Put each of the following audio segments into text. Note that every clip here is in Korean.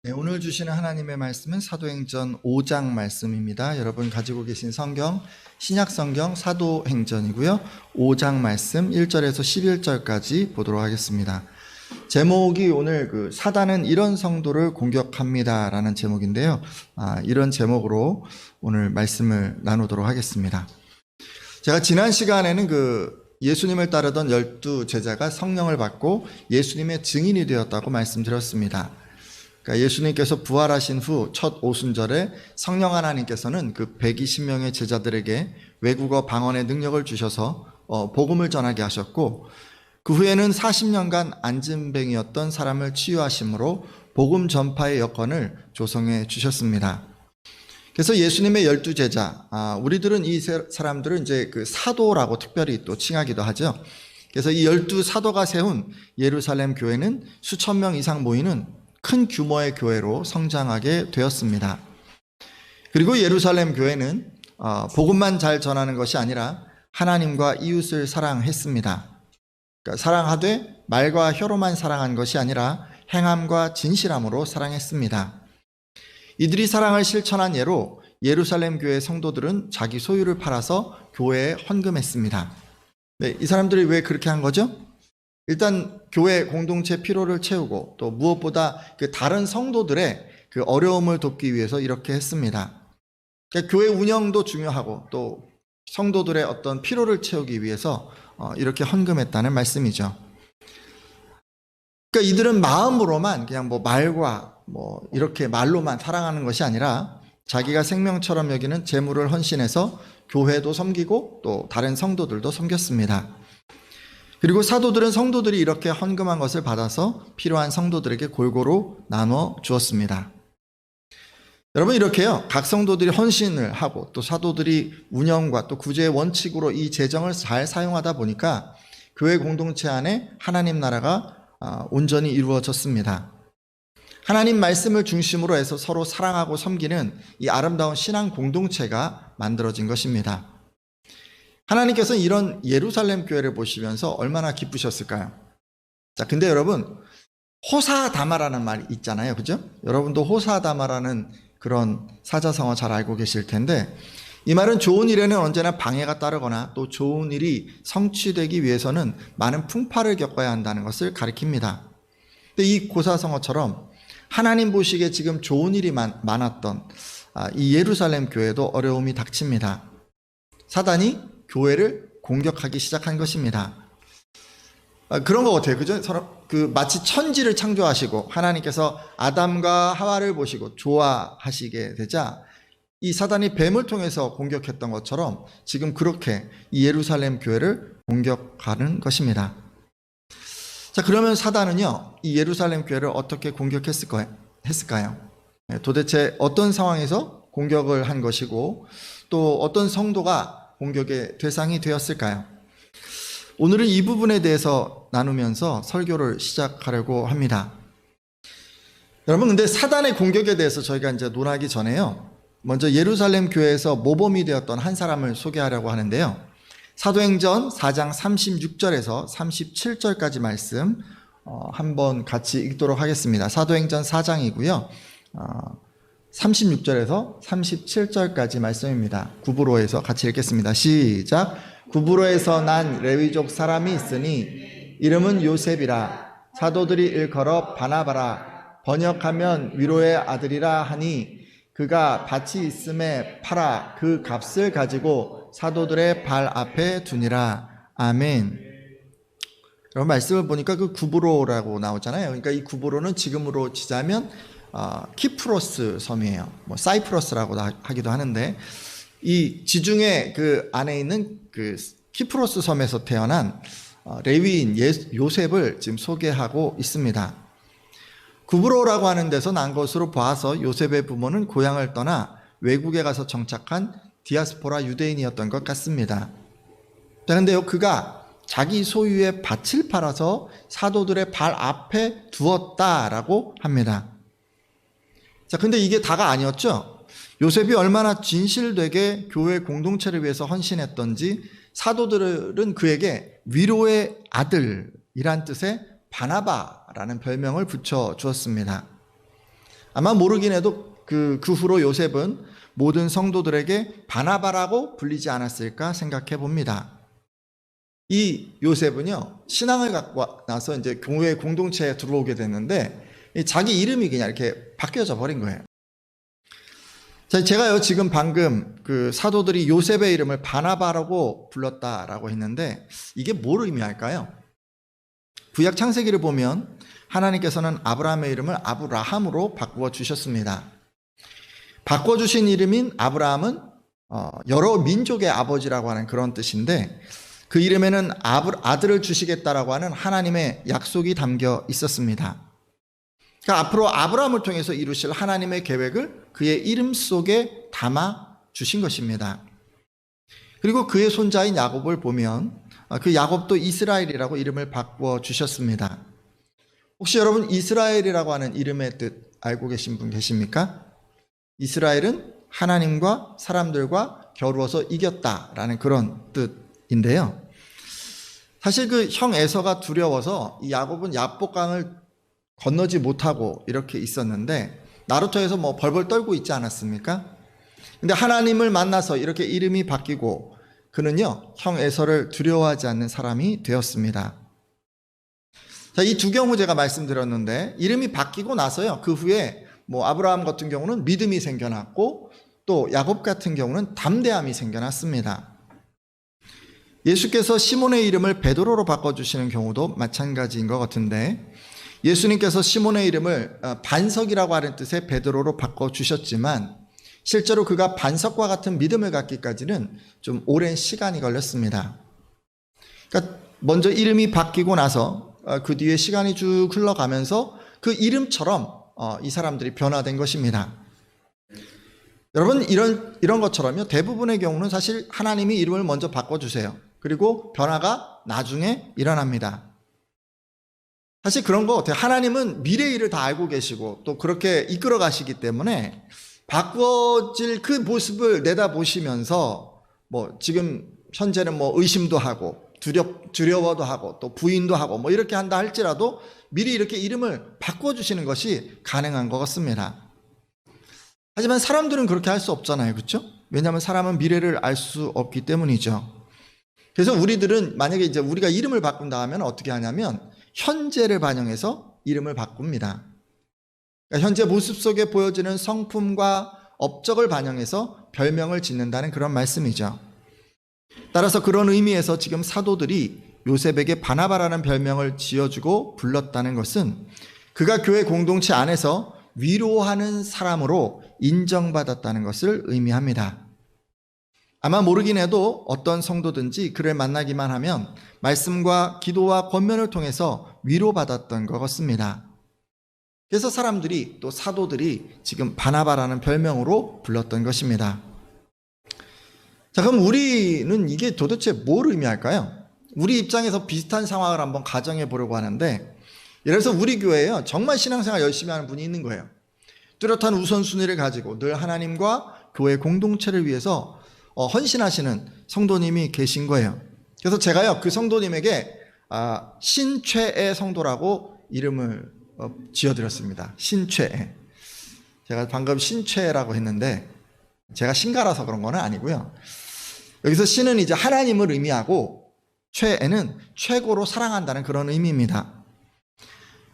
네, 오늘 주시는 하나님의 말씀은 사도행전 5장 말씀입니다. 여러분 가지고 계신 성경, 신약성경 사도행전이고요. 5장 말씀 1절에서 11절까지 보도록 하겠습니다. 제목이 오늘 사단은 이런 성도를 공격합니다 라는 제목인데요. 이런 제목으로 오늘 말씀을 나누도록 하겠습니다. 제가 지난 시간에는 예수님을 따르던 12제자가 성령을 받고 예수님의 증인이 되었다고 말씀드렸습니다. 그러니까 예수님께서 부활하신 후 첫 오순절에 성령 하나님께서는 120명의 제자들에게 외국어 방언의 능력을 주셔서 복음을 전하게 하셨고, 그 후에는 40년간 안진뱅이였던 사람을 치유하심으로 복음 전파의 여건을 조성해 주셨습니다. 그래서 예수님의 12제자, 우리들은 이 사람들을 이제 사도라고 특별히 또 칭하기도 하죠. 그래서 이 12사도가 세운 예루살렘 교회는 수천 명 이상 모이는 큰 규모의 교회로 성장하게 되었습니다. 그리고 예루살렘 교회는 복음만 잘 전하는 것이 아니라 하나님과 이웃을 사랑했습니다. 그러니까 사랑하되 말과 혀로만 사랑한 것이 아니라 행함과 진실함으로 사랑했습니다. 이들이 사랑을 실천한 예로 예루살렘 교회 성도들은 자기 소유를 팔아서 교회에 헌금했습니다. 네, 이 사람들이 왜 그렇게 한 거죠? 일단 교회 공동체 필요를 채우고 또 무엇보다 다른 성도들의 어려움을 돕기 위해서 이렇게 했습니다. 그러니까 교회 운영도 중요하고 또 성도들의 어떤 필요를 채우기 위해서 이렇게 헌금했다는 말씀이죠. 그러니까 이들은 마음으로만 그냥 말과 이렇게 말로만 사랑하는 것이 아니라 자기가 생명처럼 여기는 재물을 헌신해서 교회도 섬기고 또 다른 성도들도 섬겼습니다. 그리고 사도들은 성도들이 이렇게 헌금한 것을 받아서 필요한 성도들에게 골고루 나눠 주었습니다. 여러분, 이렇게요, 각 성도들이 헌신을 하고 또 사도들이 운영과 또 구제의 원칙으로 이 재정을 잘 사용하다 보니까 교회 공동체 안에 하나님 나라가 온전히 이루어졌습니다. 하나님 말씀을 중심으로 해서 서로 사랑하고 섬기는 이 아름다운 신앙 공동체가 만들어진 것입니다. 하나님께서는 이런 예루살렘 교회를 보시면서 얼마나 기쁘셨을까요? 자, 근데 여러분, 호사다마라는 말이 있잖아요. 그죠? 여러분도 호사다마라는 그런 사자성어 잘 알고 계실 텐데, 이 말은 좋은 일에는 언제나 방해가 따르거나 또 좋은 일이 성취되기 위해서는 많은 풍파를 겪어야 한다는 것을 가리킵니다. 근데 이 고사성어처럼 하나님 보시기에 지금 좋은 일이 많았던 이 예루살렘 교회도 어려움이 닥칩니다. 사단이 교회를 공격하기 시작한 것입니다. 그런 것 같아요. 그죠? 마치 천지를 창조하시고 하나님께서 아담과 하와를 보시고 좋아하시게 되자 이 사단이 뱀을 통해서 공격했던 것처럼 지금 그렇게 이 예루살렘 교회를 공격하는 것입니다. 자, 그러면 사단은요, 이 예루살렘 교회를 어떻게 공격했을까요? 도대체 어떤 상황에서 공격을 한 것이고 또 어떤 성도가 공격의 대상이 되었을까요? 오늘은 이 부분에 대해서 나누면서 설교를 시작하려고 합니다. 여러분, 근데 사단의 공격에 대해서 저희가 이제 논하기 전에요, 먼저 예루살렘 교회에서 모범이 되었던 한 사람을 소개하려고 하는데요. 사도행전 4장 36절에서 37절까지 말씀 한번 같이 읽도록 하겠습니다. 사도행전 4장이고요. 36절에서 37절까지 말씀입니다. 구브로에서 같이 읽겠습니다. 시작. 구브로에서 난 레위족 사람이 있으니 이름은 요셉이라. 사도들이 일컬어 바나바라. 번역하면 위로의 아들이라 하니 그가 밭이 있음에 팔아 그 값을 가지고 사도들의 발 앞에 두니라. 아멘. 여러분, 말씀을 보니까 구브로라고 나오잖아요. 그러니까 이 구브로는 지금으로 치자면 키프로스 섬이에요. 사이프러스라고 하기도 하는데, 이 지중해 안에 있는 키프로스 섬에서 태어난 레위인 요셉을 지금 소개하고 있습니다. 구브로라고 하는 데서 난 것으로 봐서 요셉의 부모는 고향을 떠나 외국에 가서 정착한 디아스포라 유대인이었던 것 같습니다. 그런데요, 그가 자기 소유의 밭을 팔아서 사도들의 발 앞에 두었다라고 합니다. 자, 근데 이게 다가 아니었죠. 요셉이 얼마나 진실되게 교회 공동체를 위해서 헌신했던지 사도들은 그에게 위로의 아들이란 뜻의 바나바라는 별명을 붙여 주었습니다. 아마 모르긴 해도 그 후로 요셉은 모든 성도들에게 바나바라고 불리지 않았을까 생각해 봅니다. 이 요셉은요, 신앙을 갖고 나서 이제 교회 공동체에 들어오게 됐는데 자기 이름이 그냥 이렇게 바뀌어져 버린 거예요. 자, 제가요 지금 방금 그 사도들이 요셉의 이름을 바나바라고 불렀다라고 했는데 이게 뭘 의미할까요? 구약 창세기를 보면 하나님께서는 아브라함의 이름을 아브라함으로 바꾸어 주셨습니다. 바꿔주신 이름인 아브라함은 여러 민족의 아버지라고 하는 그런 뜻인데 그 이름에는 아들을 주시겠다라고 하는 하나님의 약속이 담겨 있었습니다. 그러니까 앞으로 아브라함을 통해서 이루실 하나님의 계획을 그의 이름 속에 담아 주신 것입니다. 그리고 그의 손자인 야곱을 보면 그 야곱도 이스라엘이라고 이름을 바꾸어 주셨습니다. 혹시 여러분 이스라엘이라고 하는 이름의 뜻 알고 계신 분 계십니까? 이스라엘은 하나님과 사람들과 겨루어서 이겼다라는 그런 뜻인데요. 사실 그 형 에서가 두려워서 이 야곱은 야복강을 건너지 못하고 이렇게 있었는데 나루토에서 뭐 벌벌 떨고 있지 않았습니까? 근데 하나님을 만나서 이렇게 이름이 바뀌고 그는요 형 에서를 두려워하지 않는 사람이 되었습니다. 자, 이 두 경우 제가 말씀드렸는데 이름이 바뀌고 나서요 그 후에 뭐 아브라함 같은 경우는 믿음이 생겨났고 또 야곱 같은 경우는 담대함이 생겨났습니다. 예수께서 시몬의 이름을 베드로로 바꿔주시는 경우도 마찬가지인 것 같은데 예수님께서 시몬의 이름을 반석이라고 하는 뜻의 베드로로 바꿔주셨지만 실제로 그가 반석과 같은 믿음을 갖기까지는 좀 오랜 시간이 걸렸습니다. 그러니까 먼저 이름이 바뀌고 나서 그 뒤에 시간이 쭉 흘러가면서 그 이름처럼 이 사람들이 변화된 것입니다. 여러분 이런 것처럼요 대부분의 경우는 사실 하나님이 이름을 먼저 바꿔주세요. 그리고 변화가 나중에 일어납니다. 사실 그런 거 같아요. 하나님은 미래의 일을 다 알고 계시고 또 그렇게 이끌어 가시기 때문에 바꿔질 그 모습을 내다보시면서 뭐 지금 현재는 뭐 의심도 하고 두려워도 하고 또 부인도 하고 뭐 이렇게 한다 할지라도 미리 이렇게 이름을 바꿔주시는 것이 가능한 것 같습니다. 하지만 사람들은 그렇게 할 수 없잖아요. 그렇죠? 왜냐하면 사람은 미래를 알 수 없기 때문이죠. 그래서 우리들은 만약에 이제 우리가 이름을 바꾼다 하면 어떻게 하냐면 현재를 반영해서 이름을 바꿉니다. 그러니까 현재 모습 속에 보여지는 성품과 업적을 반영해서 별명을 짓는다는 그런 말씀이죠. 따라서 그런 의미에서 지금 사도들이 요셉에게 바나바라는 별명을 지어주고 불렀다는 것은 그가 교회 공동체 안에서 위로하는 사람으로 인정받았다는 것을 의미합니다. 아마 모르긴 해도 어떤 성도든지 그를 만나기만 하면 말씀과 기도와 권면을 통해서 위로받았던 것 같습니다. 그래서 사람들이 또 사도들이 지금 바나바라는 별명으로 불렀던 것입니다. 자, 그럼 우리는 이게 도대체 뭘 의미할까요? 우리 입장에서 비슷한 상황을 한번 가정해 보려고 하는데 예를 들어서 우리 교회에요 정말 신앙생활 열심히 하는 분이 있는 거예요. 뚜렷한 우선순위를 가지고 늘 하나님과 교회 공동체를 위해서 헌신하시는 성도님이 계신 거예요. 그래서 제가요 그 성도님에게 신최애 성도라고 이름을 지어드렸습니다. 신최애. 제가 방금 신최애라고 했는데 제가 신가라서 그런 건 아니고요. 여기서 신은 이제 하나님을 의미하고 최애는 최고로 사랑한다는 그런 의미입니다.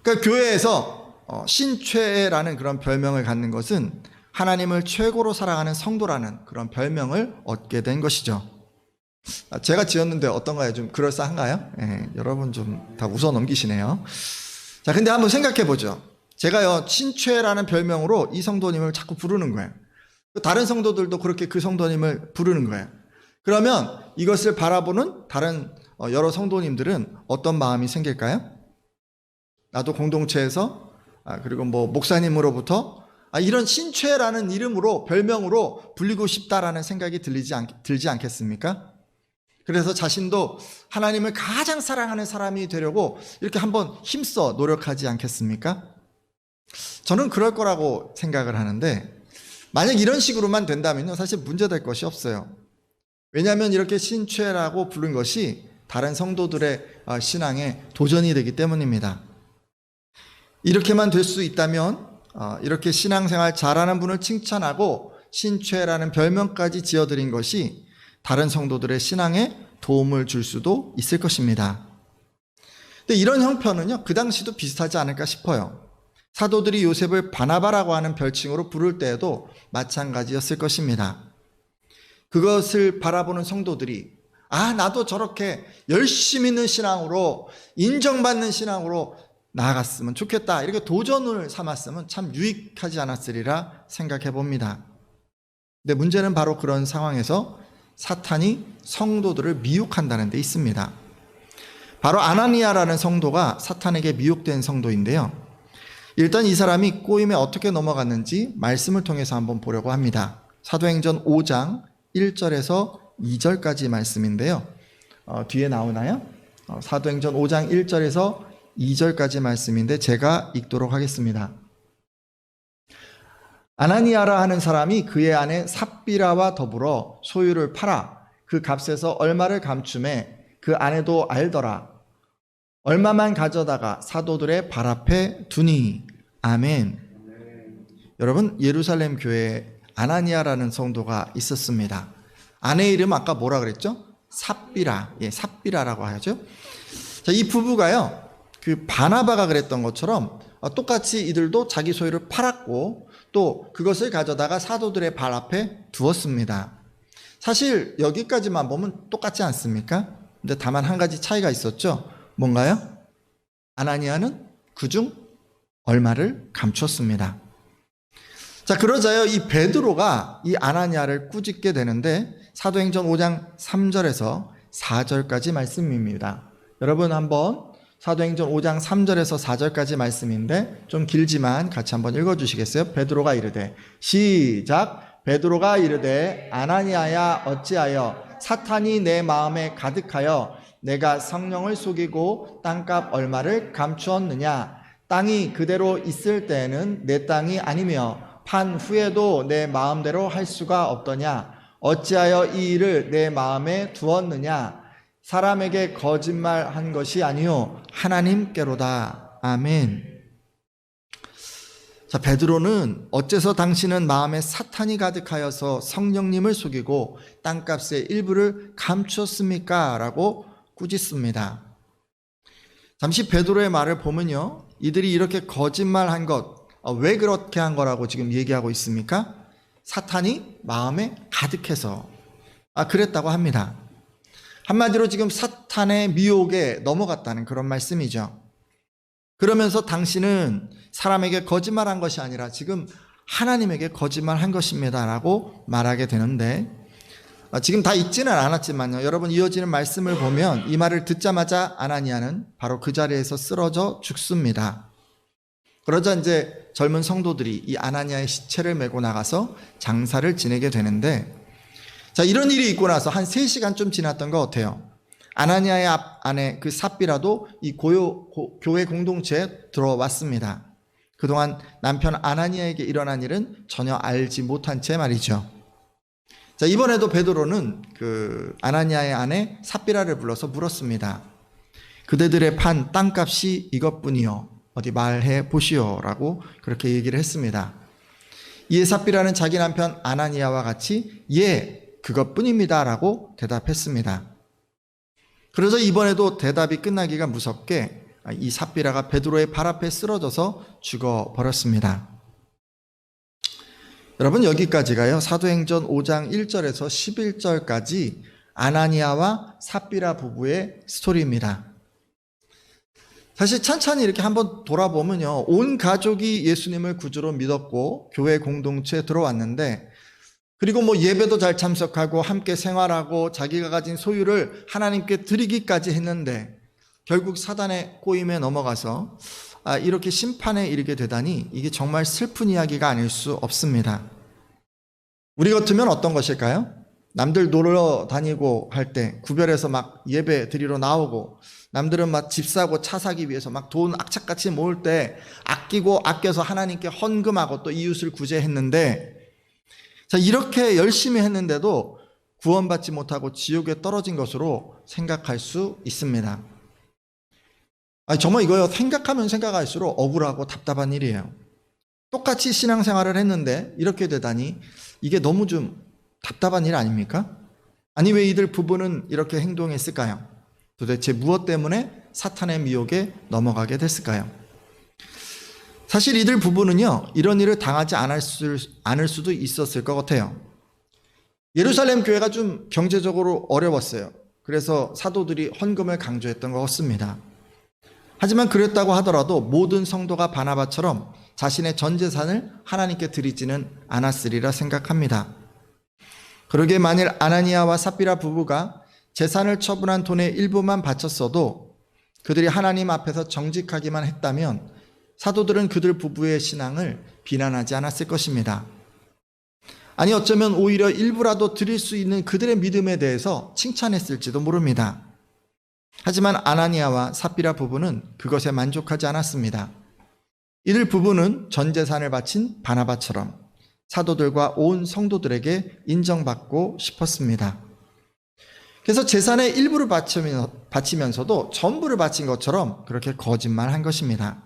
그러니까 교회에서 신최애라는 그런 별명을 갖는 것은 하나님을 최고로 사랑하는 성도라는 그런 별명을 얻게 된 것이죠. 제가 지었는데 어떤가요? 좀 그럴싸한가요? 여러분 좀 다 웃어 넘기시네요. 자, 근데 한번 생각해 보죠. 제가요 신최라는 별명으로 이 성도님을 자꾸 부르는 거예요. 다른 성도들도 그렇게 그 성도님을 부르는 거예요. 그러면 이것을 바라보는 다른 여러 성도님들은 어떤 마음이 생길까요? 나도 공동체에서 그리고 뭐 목사님으로부터 이런 신최라는 이름으로 별명으로 불리고 싶다라는 생각이 들지 않겠습니까? 그래서 자신도 하나님을 가장 사랑하는 사람이 되려고 이렇게 한번 힘써 노력하지 않겠습니까? 저는 그럴 거라고 생각을 하는데 만약 이런 식으로만 된다면 사실 문제될 것이 없어요. 왜냐하면 이렇게 신최라고 부른 것이 다른 성도들의 신앙에 도전이 되기 때문입니다. 이렇게만 될 수 있다면 이렇게 신앙생활 잘하는 분을 칭찬하고 신최라는 별명까지 지어드린 것이 다른 성도들의 신앙에 도움을 줄 수도 있을 것입니다. 근데 이런 형편은요, 그 당시도 비슷하지 않을까 싶어요. 사도들이 요셉을 바나바라고 하는 별칭으로 부를 때에도 마찬가지였을 것입니다. 그것을 바라보는 성도들이 나도 저렇게 열심히 있는 신앙으로 인정받는 신앙으로 나아갔으면 좋겠다, 이렇게 도전을 삼았으면 참 유익하지 않았으리라 생각해 봅니다. 근데 문제는 바로 그런 상황에서 사탄이 성도들을 미혹한다는 데 있습니다. 바로 아나니아라는 성도가 사탄에게 미혹된 성도인데요. 일단 이 사람이 꼬임에 어떻게 넘어갔는지 말씀을 통해서 한번 보려고 합니다. 사도행전 5장 1절에서 2절까지 말씀인데요. 뒤에 나오나요? 사도행전 5장 1절에서 2절까지 말씀인데 제가 읽도록 하겠습니다. 아나니아라 하는 사람이 그의 아내 삽비라와 더불어 소유를 팔아 그 값에서 얼마를 감춤해 그 아내도 알더라. 얼마만 가져다가 사도들의 발 앞에 두니. 아멘. 여러분, 예루살렘 교회에 아나니아라는 성도가 있었습니다. 아내 이름 아까 뭐라 그랬죠? 삽비라. 삽비라라고 하죠. 자, 이 부부가요, 그 바나바가 그랬던 것처럼 똑같이 이들도 자기 소유를 팔았고 또 그것을 가져다가 사도들의 발 앞에 두었습니다. 사실 여기까지만 보면 똑같지 않습니까? 근데 다만 한 가지 차이가 있었죠. 뭔가요? 아나니아는 그중 얼마를 감췄습니다. 자, 그러자요, 이 베드로가 이 아나니아를 꾸짖게 되는데 사도행전 5장 3절에서 4절까지 말씀입니다. 여러분 한번 사도행전 5장 3절에서 4절까지 말씀인데 좀 길지만 같이 한번 읽어주시겠어요? 베드로가 이르되, 시작. 베드로가 이르되, 아나니아야 어찌하여 사탄이 내 마음에 가득하여 내가 성령을 속이고 땅값 얼마를 감추었느냐? 땅이 그대로 있을 때에는 내 땅이 아니며 판 후에도 내 마음대로 할 수가 없더냐? 어찌하여 이 일을 내 마음에 두었느냐? 사람에게 거짓말한 것이 아니요 하나님께로다. 아멘. 자, 베드로는 어째서 당신은 마음에 사탄이 가득하여서 성령님을 속이고 땅값의 일부를 감추었습니까? 라고 꾸짖습니다. 잠시 베드로의 말을 보면요, 이들이 이렇게 거짓말한 것, 왜 그렇게 한 거라고 지금 얘기하고 있습니까? 사탄이 마음에 가득해서 그랬다고 합니다. 한마디로 지금 사탄의 미혹에 넘어갔다는 그런 말씀이죠. 그러면서 당신은 사람에게 거짓말한 것이 아니라 지금 하나님에게 거짓말한 것입니다 라고 말하게 되는데, 지금 다 읽지는 않았지만요, 여러분 이어지는 말씀을 보면 이 말을 듣자마자 아나니아는 바로 그 자리에서 쓰러져 죽습니다. 그러자 이제 젊은 성도들이 이 아나니아의 시체를 메고 나가서 장사를 지내게 되는데, 자, 이런 일이 있고 나서 한 3시간 좀 지났던 거 어때요? 아나니아의 아내 그 삽비라도 이 교회 공동체에 들어왔습니다. 그동안 남편 아나니아에게 일어난 일은 전혀 알지 못한 채 말이죠. 자, 이번에도 베드로는 그 아나니아의 아내 삽비라를 불러서 물었습니다. 그대들의 판 땅값이 이것뿐이요, 어디 말해 보시오 라고 그렇게 얘기를 했습니다. 이에 삽비라는 자기 남편 아나니아와 같이 예, 그것뿐입니다 라고 대답했습니다. 그래서 이번에도 대답이 끝나기가 무섭게 이 삽비라가 베드로의 발 앞에 쓰러져서 죽어버렸습니다. 여러분, 여기까지가요, 사도행전 5장 1절에서 11절까지 아나니아와 삽비라 부부의 스토리입니다. 사실 찬찬히 이렇게 한번 돌아보면요, 온 가족이 예수님을 구주로 믿었고 교회 공동체에 들어왔는데, 그리고 예배도 잘 참석하고 함께 생활하고 자기가 가진 소유를 하나님께 드리기까지 했는데 결국 사단의 꼬임에 넘어가서 이렇게 심판에 이르게 되다니, 이게 정말 슬픈 이야기가 아닐 수 없습니다. 우리 같으면 어떤 것일까요? 남들 놀러 다니고 할 때 구별해서 막 예배 드리러 나오고, 남들은 막 집 사고 차 사기 위해서 막 돈 악착같이 모을 때 아끼고 아껴서 하나님께 헌금하고 또 이웃을 구제했는데, 자, 이렇게 열심히 했는데도 구원받지 못하고 지옥에 떨어진 것으로 생각할 수 있습니다. 정말 이거요, 생각하면 생각할수록 억울하고 답답한 일이에요. 똑같이 신앙생활을 했는데 이렇게 되다니 이게 너무 좀 답답한 일 아닙니까? 아니 왜 이들 부부는 이렇게 행동했을까요? 도대체 무엇 때문에 사탄의 미혹에 넘어가게 됐을까요? 사실 이들 부부는요, 이런 일을 당하지 않을 수도 있었을 것 같아요. 예루살렘 교회가 좀 경제적으로 어려웠어요. 그래서 사도들이 헌금을 강조했던 것 같습니다. 하지만 그랬다고 하더라도 모든 성도가 바나바처럼 자신의 전 재산을 하나님께 드리지는 않았으리라 생각합니다. 그러게 만일 아나니아와 삽비라 부부가 재산을 처분한 돈의 일부만 바쳤어도 그들이 하나님 앞에서 정직하기만 했다면 사도들은 그들 부부의 신앙을 비난하지 않았을 것입니다. 아니 어쩌면 오히려 일부라도 드릴 수 있는 그들의 믿음에 대해서 칭찬했을지도 모릅니다. 하지만 아나니아와 삽비라 부부는 그것에 만족하지 않았습니다. 이들 부부는 전 재산을 바친 바나바처럼 사도들과 온 성도들에게 인정받고 싶었습니다. 그래서 재산의 일부를 바치면서도 전부를 바친 것처럼 그렇게 거짓말한 것입니다.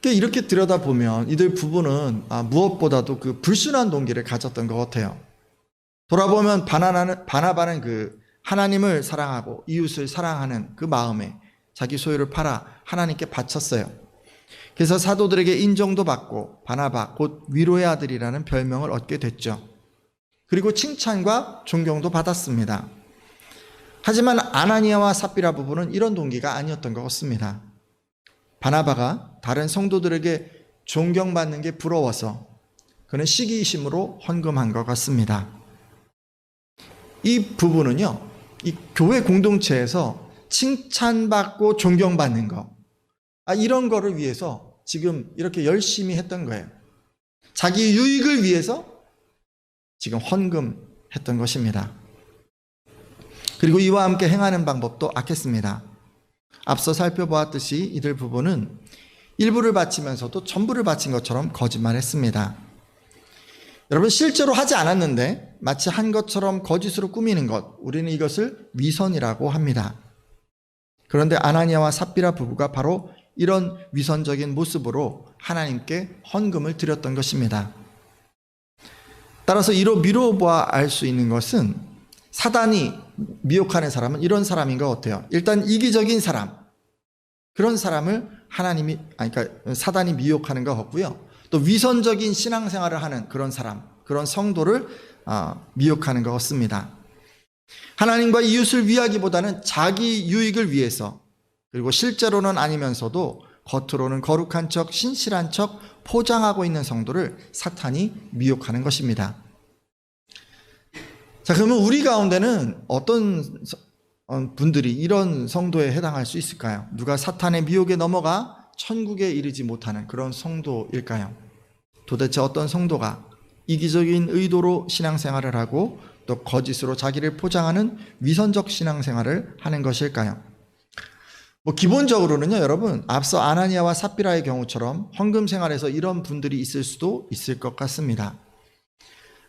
이렇게 들여다보면 이들 부부는 무엇보다도 그 불순한 동기를 가졌던 것 같아요. 돌아보면 바나바는 그 하나님을 사랑하고 이웃을 사랑하는 그 마음에 자기 소유를 팔아 하나님께 바쳤어요. 그래서 사도들에게 인정도 받고 바나바 곧 위로의 아들이라는 별명을 얻게 됐죠. 그리고 칭찬과 존경도 받았습니다. 하지만 아나니아와 삽비라 부부는 이런 동기가 아니었던 것 같습니다. 바나바가 다른 성도들에게 존경받는 게 부러워서 그는 시기심으로 헌금한 것 같습니다. 이 부부는요, 이 교회 공동체에서 칭찬받고 존경받는 거, 이런 거를 위해서 지금 이렇게 열심히 했던 거예요. 자기 유익을 위해서 지금 헌금했던 것입니다. 그리고 이와 함께 행하는 방법도 악했습니다. 앞서 살펴보았듯이 이들 부부는 일부를 바치면서도 전부를 바친 것처럼 거짓말했습니다. 여러분, 실제로 하지 않았는데 마치 한 것처럼 거짓으로 꾸미는 것, 우리는 이것을 위선이라고 합니다. 그런데 아나니아와 삽비라 부부가 바로 이런 위선적인 모습으로 하나님께 헌금을 드렸던 것입니다. 따라서 이로 미뤄보아 알 수 있는 것은 사단이 미혹하는 사람은 이런 사람인 것 같아요. 일단 이기적인 사람, 그런 사람을 그러니까 사단이 미혹하는 것 같고요. 또 위선적인 신앙생활을 하는 그런 사람, 그런 성도를 미혹하는 것 같습니다. 하나님과 이웃을 위하기보다는 자기 유익을 위해서, 그리고 실제로는 아니면서도 겉으로는 거룩한 척, 신실한 척 포장하고 있는 성도를 사탄이 미혹하는 것입니다. 자, 그러면 우리 가운데는 어떤 분들이 이런 성도에 해당할 수 있을까요? 누가 사탄의 미혹에 넘어가 천국에 이르지 못하는 그런 성도일까요? 도대체 어떤 성도가 이기적인 의도로 신앙생활을 하고 또 거짓으로 자기를 포장하는 위선적 신앙생활을 하는 것일까요? 기본적으로는요, 여러분, 앞서 아나니아와 삽비라의 경우처럼 헌금 생활에서 이런 분들이 있을 수도 있을 것 같습니다.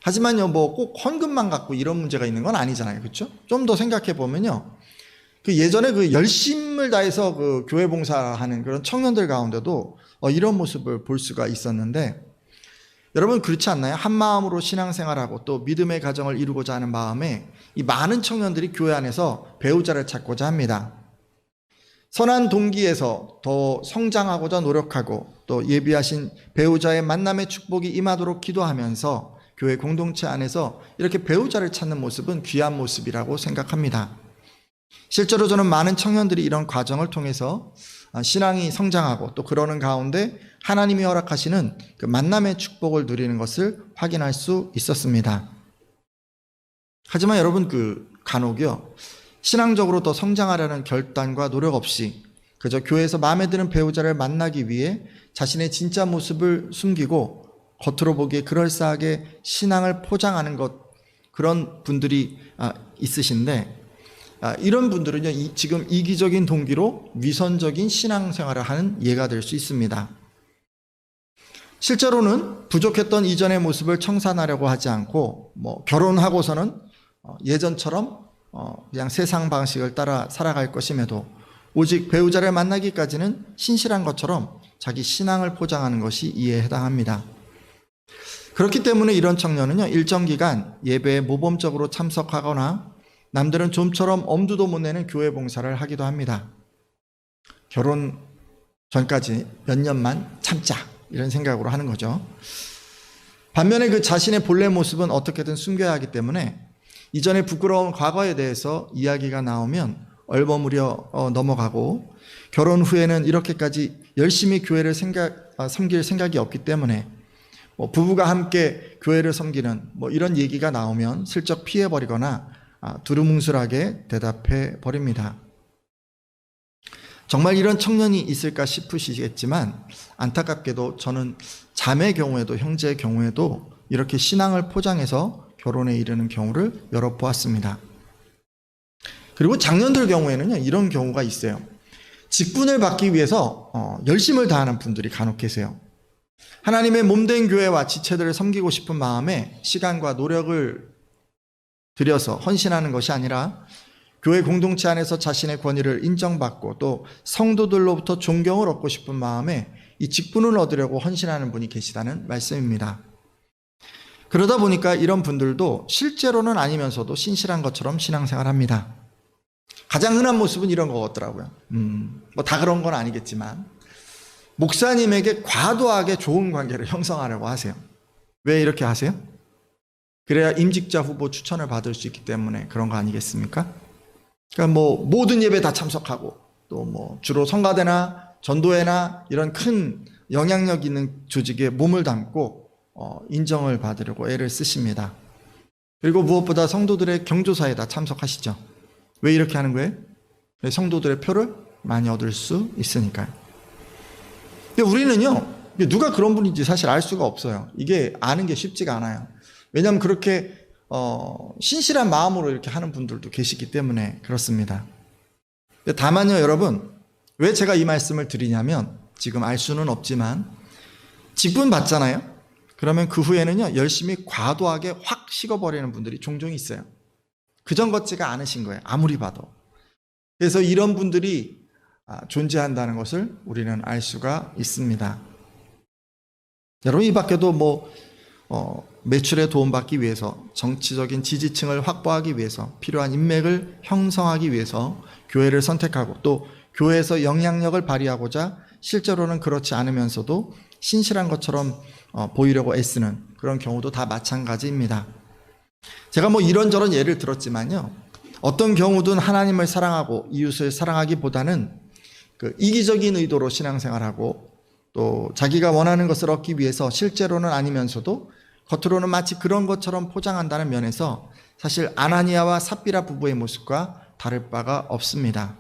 하지만요, 꼭 헌금만 갖고 이런 문제가 있는 건 아니잖아요. 그렇죠? 좀 더 생각해 보면요. 예전에 그 열심을 다해서 그 교회 봉사하는 그런 청년들 가운데도 이런 모습을 볼 수가 있었는데, 여러분 그렇지 않나요? 한 마음으로 신앙생활하고 또 믿음의 가정을 이루고자 하는 마음에 이 많은 청년들이 교회 안에서 배우자를 찾고자 합니다. 선한 동기에서 더 성장하고자 노력하고 또 예비하신 배우자의 만남의 축복이 임하도록 기도하면서 교회 공동체 안에서 이렇게 배우자를 찾는 모습은 귀한 모습이라고 생각합니다. 실제로 저는 많은 청년들이 이런 과정을 통해서 신앙이 성장하고 또 그러는 가운데 하나님이 허락하시는 그 만남의 축복을 누리는 것을 확인할 수 있었습니다. 하지만 여러분, 간혹요, 신앙적으로 더 성장하려는 결단과 노력 없이 그저 교회에서 마음에 드는 배우자를 만나기 위해 자신의 진짜 모습을 숨기고 겉으로 보기에 그럴싸하게 신앙을 포장하는 그런 분들이 있으신데, 이런 분들은요, 지금 이기적인 동기로 위선적인 신앙생활을 하는 예가 될 수 있습니다. 실제로는 부족했던 이전의 모습을 청산하려고 하지 않고 결혼하고서는 예전처럼 그냥 세상 방식을 따라 살아갈 것임에도 오직 배우자를 만나기까지는 신실한 것처럼 자기 신앙을 포장하는 것이 이에 해당합니다. 그렇기 때문에 이런 청년은요, 일정 기간 예배에 모범적으로 참석하거나 남들은 좀처럼 엄두도 못 내는 교회 봉사를 하기도 합니다. 결혼 전까지 몇 년만 참자, 이런 생각으로 하는 거죠. 반면에 그 자신의 본래 모습은 어떻게든 숨겨야 하기 때문에 이전의 부끄러운 과거에 대해서 이야기가 나오면 얼버무려 넘어가고, 결혼 후에는 이렇게까지 열심히 교회를 섬길 생각이 없기 때문에 부부가 함께 교회를 섬기는 이런 얘기가 나오면 슬쩍 피해버리거나 두루뭉술하게 대답해 버립니다. 정말 이런 청년이 있을까 싶으시겠지만 안타깝게도 저는 자매 경우에도 형제 경우에도 이렇게 신앙을 포장해서 결혼에 이르는 경우를 여러 보았습니다. 그리고 장년들 경우에는요, 이런 경우가 있어요. 직분을 받기 위해서 열심을 다하는 분들이 간혹 계세요. 하나님의 몸된 교회와 지체들을 섬기고 싶은 마음에 시간과 노력을 들여서 헌신하는 것이 아니라 교회 공동체 안에서 자신의 권위를 인정받고 또 성도들로부터 존경을 얻고 싶은 마음에 이 직분을 얻으려고 헌신하는 분이 계시다는 말씀입니다. 그러다 보니까 이런 분들도 실제로는 아니면서도 신실한 것처럼 신앙생활합니다. 가장 흔한 모습은 이런 것 같더라고요. 다 그런 건 아니겠지만 목사님에게 과도하게 좋은 관계를 형성하려고 하세요. 왜 이렇게 하세요? 그래야 임직자 후보 추천을 받을 수 있기 때문에 그런 거 아니겠습니까? 그러니까 모든 예배 다 참석하고 또 주로 성가대나 전도회나 이런 큰 영향력 있는 조직에 몸을 담고 인정을 받으려고 애를 쓰십니다. 그리고 무엇보다 성도들의 경조사에 다 참석하시죠. 왜 이렇게 하는 거예요? 성도들의 표를 많이 얻을 수 있으니까요. 근데 우리는요, 누가 그런 분인지 사실 알 수가 없어요. 이게 아는 게 쉽지가 않아요. 왜냐하면 그렇게 신실한 마음으로 이렇게 하는 분들도 계시기 때문에 그렇습니다. 다만요, 여러분, 왜 제가 이 말씀을 드리냐면 지금 알 수는 없지만 직분 받잖아요. 그러면 그 후에는요, 열심히 과도하게 확 식어버리는 분들이 종종 있어요. 그전 같지가 않으신 거예요. 아무리 봐도. 그래서 이런 분들이 존재한다는 것을 우리는 알 수가 있습니다. 여러분, 이 밖에도 매출에 도움받기 위해서, 정치적인 지지층을 확보하기 위해서, 필요한 인맥을 형성하기 위해서 교회를 선택하고 또 교회에서 영향력을 발휘하고자 실제로는 그렇지 않으면서도 신실한 것처럼 보이려고 애쓰는 그런 경우도 다 마찬가지입니다. 제가 이런저런 예를 들었지만요, 어떤 경우든 하나님을 사랑하고 이웃을 사랑하기보다는 그 이기적인 의도로 신앙생활하고 또 자기가 원하는 것을 얻기 위해서 실제로는 아니면서도 겉으로는 마치 그런 것처럼 포장한다는 면에서 사실 아나니아와 삽비라 부부의 모습과 다를 바가 없습니다.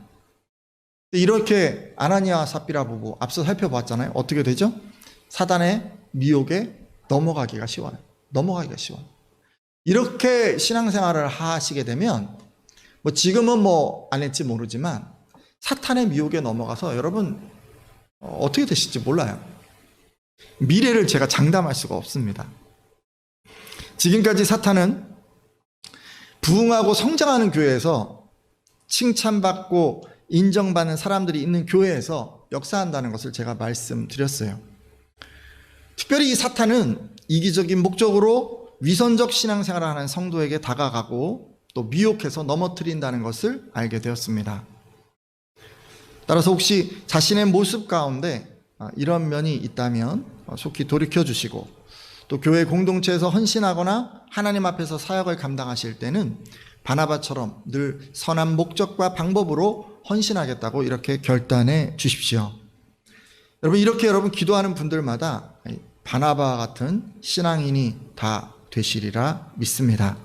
이렇게 아나니아와 삽비라 부부 앞서 살펴봤잖아요. 어떻게 되죠? 사단의 미혹에 넘어가기가 쉬워요. 이렇게 신앙생활을 하시게 되면 지금은 안 했지 모르지만 사탄의 미혹에 넘어가서 여러분 어떻게 되실지 몰라요. 미래를 제가 장담할 수가 없습니다. 지금까지 사탄은 부흥하고 성장하는 교회에서 칭찬받고 인정받는 사람들이 있는 교회에서 역사한다는 것을 제가 말씀드렸어요. 특별히 이 사탄은 이기적인 목적으로 위선적 신앙생활을 하는 성도에게 다가가고 또 미혹해서 넘어뜨린다는 것을 알게 되었습니다. 따라서 혹시 자신의 모습 가운데 이런 면이 있다면 속히 돌이켜 주시고 또 교회 공동체에서 헌신하거나 하나님 앞에서 사역을 감당하실 때는 바나바처럼 늘 선한 목적과 방법으로 헌신하겠다고 이렇게 결단해 주십시오. 여러분, 이렇게 여러분 기도하는 분들마다 바나바 같은 신앙인이 다 되시리라 믿습니다.